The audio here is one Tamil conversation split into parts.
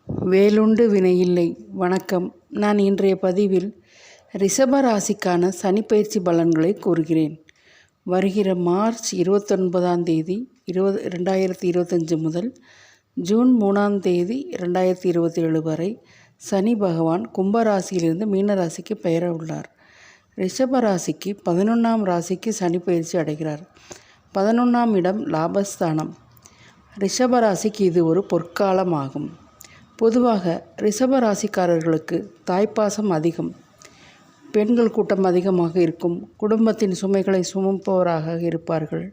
வேலுண்டு வினையில்லை. வணக்கம். நான் இன்றைய பதிவில் ரிஷப ராசிக்கான சனிப்பெயர்ச்சி பலன்களை கூறுகிறேன். வருகிற மார்ச் 29ஆம் தேதி 2025 முதல் ஜூன் 3ஆம் தேதி 2027 வரை சனி பகவான் கும்பராசியிலிருந்து மீனராசிக்கு பெயர உள்ளார். ரிஷப ராசிக்கு 11ஆம் ராசிக்கு சனி பயிற்சி அடைகிறார். 11ஆம் இடம் லாபஸ்தானம். ரிஷப ராசிக்கு இது ஒரு பொற்காலமாகும். பொதுவாக ரிஷப ராசிக்காரர்களுக்கு தாய்ப்பாசம் அதிகம், பெண்கள் கூட்டம் அதிகமாக இருக்கும், குடும்பத்தின் சுமைகளை சுமப்பவராக இருப்பார்கள்,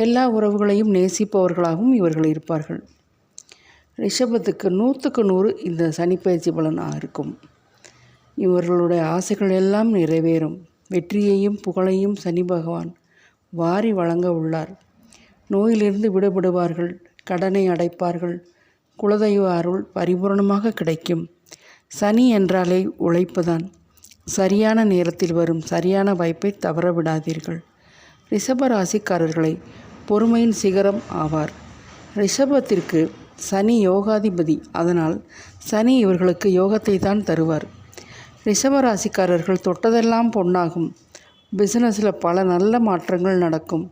எல்லா உறவுகளையும் நேசிப்பவர்களாகவும் இவர்கள் இருப்பார்கள். ரிஷபத்துக்கு 100க்கு 100 இந்த சனிப்பெயர்ச்சி பலனாக இருக்கும். இவர்களுடைய ஆசைகள் எல்லாம் நிறைவேறும். வெற்றியையும் புகழையும் சனி பகவான் வாரி வழங்க உள்ளார். நோயிலிருந்து விடுபடுவார்கள், கடனை அடைப்பார்கள், குலதெய்வ அருள் பரிபூர்ணமாக கிடைக்கும். சனி என்றாலே உழைப்புதான். சரியான நேரத்தில் வரும் சரியான வாய்ப்பை தவற விடாதீர்கள். ரிஷப ராசிக்காரர்களை பொறுமையின் சிகரம் ஆவார். ரிஷபத்திற்கு சனி யோகாதிபதி. அதனால் சனி இவர்களுக்கு யோகத்தை தான் தருவார். ரிஷப ராசிக்காரர்கள் தொட்டதெல்லாம் பொன்னாகும். பிசினஸில் பல நல்ல மாற்றங்கள் நடக்கும்.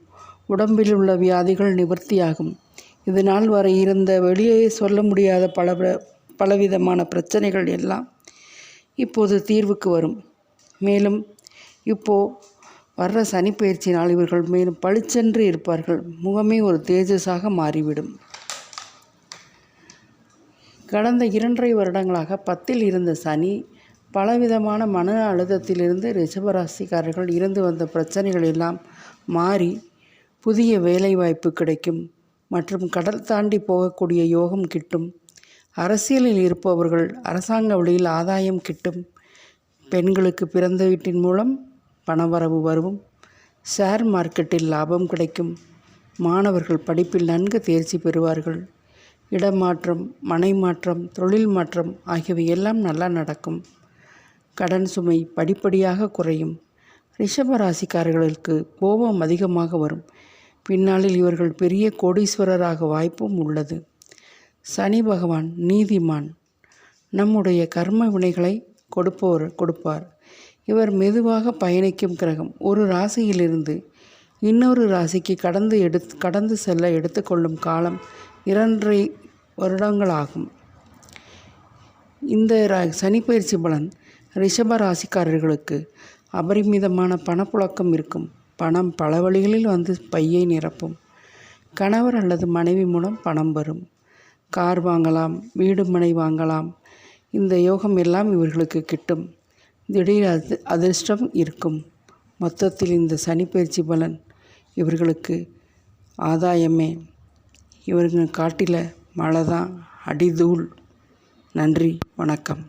உடம்பில் உள்ள வியாதிகள் நிவர்த்தியாகும். இது நாள் வரை இருந்த வெளியே சொல்ல முடியாத பலவிதமான பிரச்சனைகள் எல்லாம் இப்போது தீர்வுக்கு வரும். மேலும் வர்ற சனிப்பெயர்ச்சினால் இவர்கள் மேலும் பளிச்சென்று இருப்பார்கள். முகமே ஒரு தேஜஸாக மாறிவிடும். கடந்த 2.5 வருடங்களாக 10ல் இருந்த சனி பலவிதமான மன அழுத்தத்திலிருந்து ரிஷபராசிக்காரர்கள் இருந்து வந்த பிரச்சனைகள் எல்லாம் மாறி புதிய வேலைவாய்ப்பு கிடைக்கும் மற்றும் கடல் தாண்டி போகக்கூடிய யோகம் கிட்டும். அரசியலில் இருப்பவர்கள் அரசாங்க வழியில் ஆதாயம் கிட்டும். பெண்களுக்கு பிறந்த வீட்டின் மூலம் பணவரவு வரும். ஷேர் மார்க்கெட்டில் லாபம் கிடைக்கும். மாணவர்கள் படிப்பில் நன்கு தேர்ச்சி பெறுவார்கள். இடமாற்றம், மனை மாற்றம், தொழில் மாற்றம் ஆகியவை எல்லாம் நல்லா நடக்கும். கடன் சுமை படிப்படியாக குறையும். ரிஷப ராசிக்காரர்களுக்கு கோபம் அதிகமாக வரும். பின்னாளில் இவர்கள் பெரிய கோடீஸ்வரராக வாய்ப்பும் உள்ளது. சனி பகவான் நீதிமான். நம்முடைய கர்ம வினைகளை கொடுப்பார். இவர் மெதுவாக பயணிக்கும் கிரகம். ஒரு ராசியிலிருந்து இன்னொரு ராசிக்கு கடந்து செல்ல எடுத்துக்கொள்ளும் காலம் 2.5 வருடங்களாகும். இந்த சனிப்பெயர்ச்சி பலன் ரிஷப ராசிக்காரர்களுக்கு அபரிமிதமான பணப்புழக்கம் இருக்கும். பணம் பல வழிகளில் வந்து பையை நிரப்பும். கணவர் அல்லது மனைவி மூலம் பணம் வரும். கார் வாங்கலாம், வீடு மனை வாங்கலாம். இந்த யோகம் எல்லாம் இவர்களுக்கு கிட்டும். திடீர் அதிர்ஷ்டம் இருக்கும். மொத்தத்தில் இந்த சனிப்பெயர்ச்சி பலன் இவர்களுக்கு ஆதாயமே. இவர்கள் காட்டில மழை தான், அடிதூள். நன்றி, வணக்கம்.